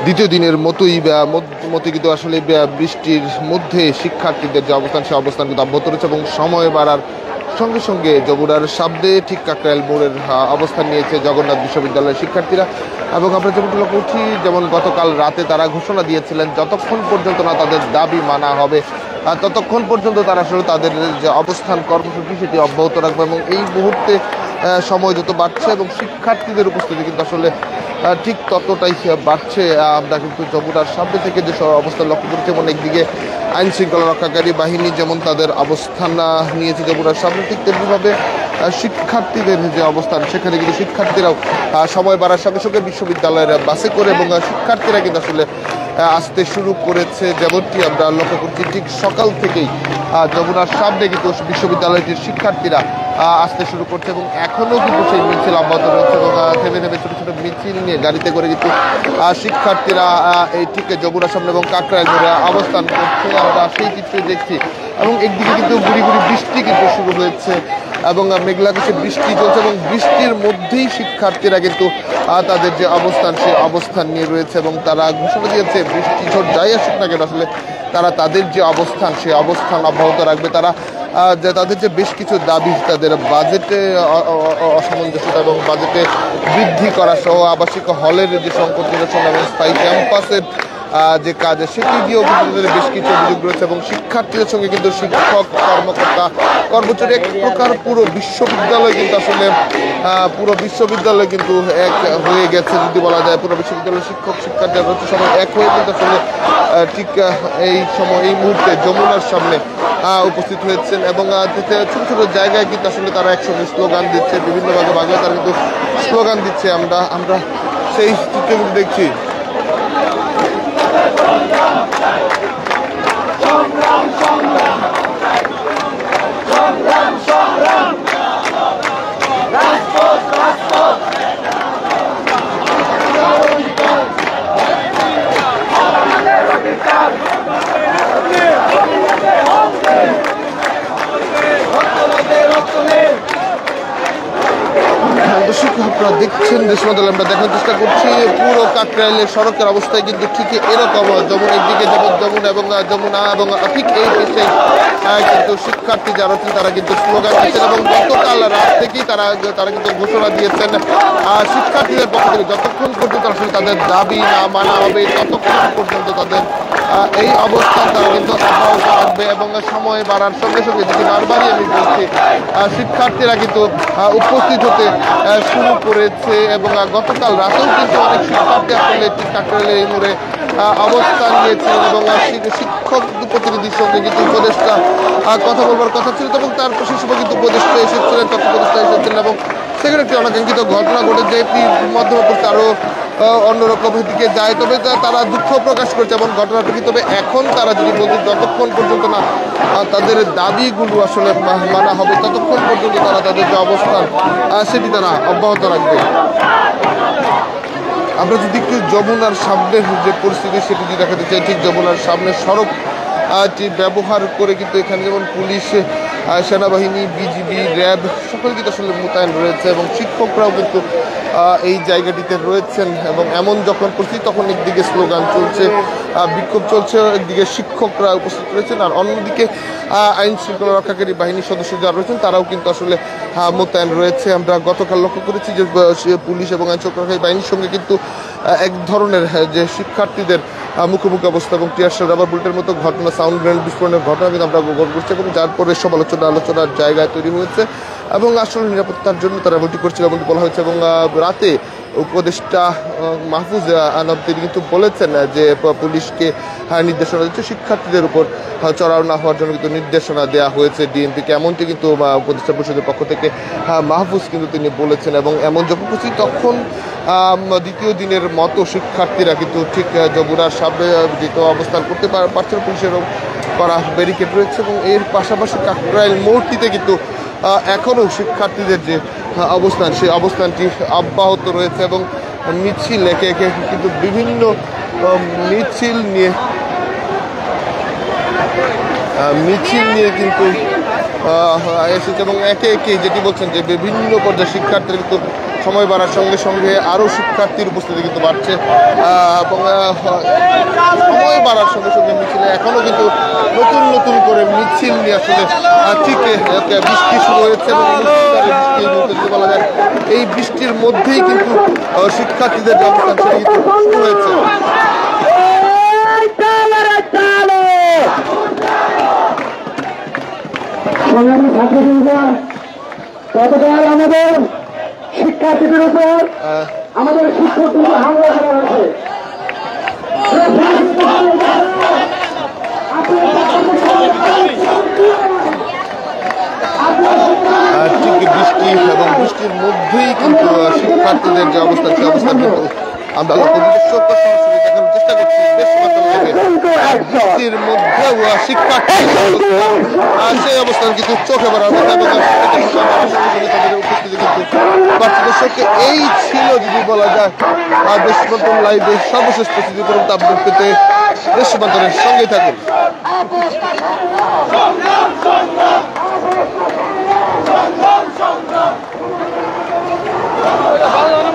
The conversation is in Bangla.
দ্বিতীয় দিনের মতোই কিন্তু আসলে বৃষ্টির মধ্যে শিক্ষার্থীদের যে অবস্থান সে অবস্থান কিন্তু অব্যাহত রয়েছে এবং সময় বাড়ার সঙ্গে সঙ্গে যমুনার সামনে ঠিক কাকরাইল মোড়ের অবস্থান নিয়েছে জগন্নাথ বিশ্ববিদ্যালয়ের শিক্ষার্থীরা। এবং আমরা যেমনটি লক্ষ্য করছি, যেমন গতকাল রাতে তারা ঘোষণা দিয়েছিলেন যতক্ষণ পর্যন্ত না তাদের দাবি মানা হবে ততক্ষণ পর্যন্ত তারা আসলে তাদের যে অবস্থান কর্মসূচি সেটি অব্যাহত রাখবে। এবং এই মুহূর্তে সময় যত বাড়ছে এবং শিক্ষার্থীদের উপস্থিতি কিন্তু আসলে ঠিক ততটাই বাড়ছে। আমরা কিন্তু যমুনার সামনে থেকে যে অবস্থান লক্ষ্য করছি, যেমন একদিকে আইন শৃঙ্খলা রক্ষাকারী বাহিনী যেমন তাদের অবস্থান নিয়েছে যমুনার সামনে, ঠিক তেমনিভাবে শিক্ষার্থীদের যে অবস্থান সেখানে কিন্তু শিক্ষার্থীরাও সময় বাড়ার সঙ্গে সঙ্গে বিশ্ববিদ্যালয়ের বাসে করে এবং শিক্ষার্থীরা কিন্তু আসলে আসতে শুরু করেছে। যেমনটি আমরা লক্ষ্য করছি ঠিক সকাল থেকেই যমুনার সামনে কিন্তু বিশ্ববিদ্যালয়টির শিক্ষার্থীরা আসতে শুরু করছে এবং এখনও কিন্তু সেই মিছিল অব্যাহত রয়েছে এবং থেমে থেমে ছোটো ছোটো মিছিল নিয়ে গাড়িতে করে কিন্তু শিক্ষার্থীরা এই ঠিক যমুনার সামনে এবং কাকরাইল মোড়ে অবস্থান করছে। আমরা সেই চিত্র দেখছি এবং একদিকে কিন্তু গুড়ি গুড়ি বৃষ্টি কিন্তু শুরু হয়েছে এবং মেঘলা আকাশে বৃষ্টি চলছে এবং বৃষ্টির মধ্যেই শিক্ষার্থীরা কিন্তু তাদের যে অবস্থান সেই অবস্থান নিয়ে রয়েছে এবং তারা ঘোষণা দিয়েছে বৃষ্টি ঝড় যাই আসুক না কেন আসলে তারা তাদের যে অবস্থান সেই অবস্থান অব্যাহত রাখবে। তারা যে তাদের যে বেশ কিছু দাবি, তাদের বাজেটে অসামঞ্জস্যতা এবং বাজেটে বৃদ্ধি করা সহ আবাসিক হলের যে সংকট নিরসন এবং স্থায়ী ক্যাম্পাসের যে কাজ সেটি দিয়েও কিন্তু বেশ কিছু অভিযোগ রয়েছে এবং শিক্ষার্থীদের সঙ্গে কিন্তু শিক্ষক কর্মকর্তা কর্মচারী এক প্রকার পুরো বিশ্ববিদ্যালয় কিন্তু আসলে এক হয়ে গেছে যদি বলা যায়। পুরো বিশ্ববিদ্যালয়ের শিক্ষক শিক্ষার্থীরা রয়েছে সবাই এক হয়ে কিন্তু আসলে ঠিক এই মুহূর্তে যমুনার সামনে উপস্থিত হয়েছেন এবং ছোট ছোট জায়গায় কিন্তু আসলে তারা একসঙ্গে স্লোগান দিচ্ছে, বিভিন্ন ভাগে তারা কিন্তু স্লোগান দিচ্ছে। আমরা সেই চিত্রগুলো দেখছি। সংগ্রাম সংগ্রাম সংগ্রাম সংগ্রাম রাজপথ রাজপথ দর্শক আপনারা দেখছেন দেশমাতাল, আমরা দেখার চেষ্টা করছি পুরো কাকরাইলের সড়কের অবস্থায় কিন্তু ঠিক এরকম যমুনার দিকে যেমন যমুনা এবং ঠিক এই দেশে কিন্তু শিক্ষার্থী যারা আছেন তারা কিন্তু স্লোগান দিচ্ছেন এবং গতকাল রাত থেকেই তারা কিন্তু ঘোষণা দিয়েছেন শিক্ষার্থীদের পক্ষ থেকে যতক্ষণ পর্যন্ত আসলে তাদের দাবি না মানা হবে ততক্ষণ পর্যন্ত তাদের এই অবস্থান তারা কিন্তু অব্যাহত রাখবে এবং সময় বাড়ার সঙ্গে সঙ্গে যেটি বারবারই আমি বলছি শিক্ষার্থীরা কিন্তু উপস্থিত হতে শুরু করেছে এবং গতকাল রাতেও কিন্তু অনেক শিক্ষার্থী আসলে কাকরাইলের এই মোড়ে অবস্থান নিয়েছিলেন এবং শিক্ষক প্রতিনিধির সঙ্গে কিন্তু উপদেষ্টা কথা বলবার কথা ছিল এবং তার সেই সময় কিন্তু উপদেষ্টা এসেছিলেন, তথ্য উপদেষ্টা এসেছিলেন এবং সেখানে একটি অনাকাঙ্ক্ষিত ঘটনা ঘটে যে মধ্যপ্রদেশ আরও অন্যরকমের দিকে যায়। তবে তারা দুঃখ প্রকাশ করছে এমন ঘটনাটি। তবে এখন তারা যদি বলছে যতক্ষণ পর্যন্ত না তাদের দাবিগুলো আসলে মানা হবে ততক্ষণ পর্যন্ত তারা তাদের যে অবস্থান সেটি তারা অব্যাহত রাখবে। আমরা যদি একটু যমুনার সামনের যে পরিস্থিতি সেটি যদি দেখাতে চাই, ঠিক যমুনার সামনে সড়ক ব্যবহার করে কিন্তু এখানে যেমন পুলিশ, সেনাবাহিনী, বিজিবি, র্যাব সকলে কিন্তু আসলে মোতায়েন রয়েছে এবং শিক্ষকরাও কিন্তু এই জায়গাটিতে রয়েছেন এবং এমন যখন পরিস্থিতি তখন একদিকে স্লোগান চলছে, বিক্ষোভ চলছে, একদিকে শিক্ষকরা উপস্থিত রয়েছেন আর অন্যদিকে আইন শৃঙ্খলা রক্ষাকারী বাহিনীর সদস্য যারা রয়েছেন তারাও কিন্তু আসলে মোতায়েন রয়েছে। আমরা গতকাল লক্ষ্য করেছি যে পুলিশ এবং আইন শৃঙ্খলা রক্ষাকারী বাহিনীর সঙ্গে কিন্তু এক ধরনের যে শিক্ষার্থীদের মুখোমুখি অবস্থা এবং টিয়ারশেল, রাবার বুলেটের মতো ঘটনা, সাউন্ড গ্রেনেড বিস্ফোরণের ঘটনা কিন্তু আমরা গ্রহণ করছি এবং যার পরে সব আলোচনার জায়গায় তৈরি হয়েছে এবং আসলে নিরাপত্তার জন্য তারা এমনটি করছিল এমনটি বলা হয়েছে। এবং রাতে উপদেষ্টা মাহফুজ আনব তিনি কিন্তু বলেছেন যে পুলিশকে নির্দেশনা দিচ্ছে শিক্ষার্থীদের উপর চড়াও না হওয়ার জন্য কিন্তু নির্দেশনা দেওয়া হয়েছে ডিএমপিকে, এমনটি কিন্তু উপদেষ্টা পরিষদের পক্ষ থেকে মাহফুজ কিন্তু তিনি বলেছেন। এবং এমন যখন খুশি তখন দ্বিতীয় দিনের মতো শিক্ষার্থীরা কিন্তু ঠিক যমুনার সামনে যেহেতু অবস্থান করতে পারছেন, পুলিশেরও করা ব্যারিকেড রয়েছে এবং এর পাশাপাশি কাকরাইল মোড়টিতে কিন্তু এখনও শিক্ষার্থীদের যে অবস্থান সেই অবস্থানটি অব্যাহত রয়েছে এবং মিছিল একে একে কিন্তু বিভিন্ন মিছিল নিয়ে কিন্তু এসেছে এবং একে একে যেটি বলছেন যে বিভিন্ন পর্যায়ে শিক্ষার্থীরা কিন্তু সময় বাড়ার সঙ্গে সঙ্গে আরও শিক্ষার্থীর উপস্থিতি কিন্তু বাড়ছে এবং সময় বাড়ার সঙ্গে সঙ্গে মিছিলে এখনও কিন্তু নতুন নতুন করে মিছিল নিয়ে আসলে ঠিক বৃষ্টি শুরু হয়েছে এবং বৃষ্টি যদি বলা যায় এই বৃষ্টির মধ্যেই কিন্তু শিক্ষার্থীদের যে অবস্থান সেটি কিন্তু শুরু হয়েছে। গতকাল আমাদের শিক্ষার্থীদের উপর আমাদের শিক্ষকদের হামলা করা হয়েছে। ঠিক বৃষ্টি এবং বৃষ্টির মধ্যেই কিন্তু শিক্ষার্থীদের যে অবস্থা সেই অবস্থান কিন্তু আমরা দেখানোর চেষ্টা করছি বেশ বৃষ্টির মধ্যেও শিক্ষার্থী সেই অবস্থান কিন্তু চোখে পড়ার কথা এবং তাদের উপস্থিতি কিন্তু বাড়ছে। দর্শককে এই ছিল যদি বলা যায় দেশ রূপান্তর লাইভে সর্বশেষ প্রস্তুতি করুন আপডেট পেতে দেশ রূপান্তরের সঙ্গেই থাকুন। সংগ্রাম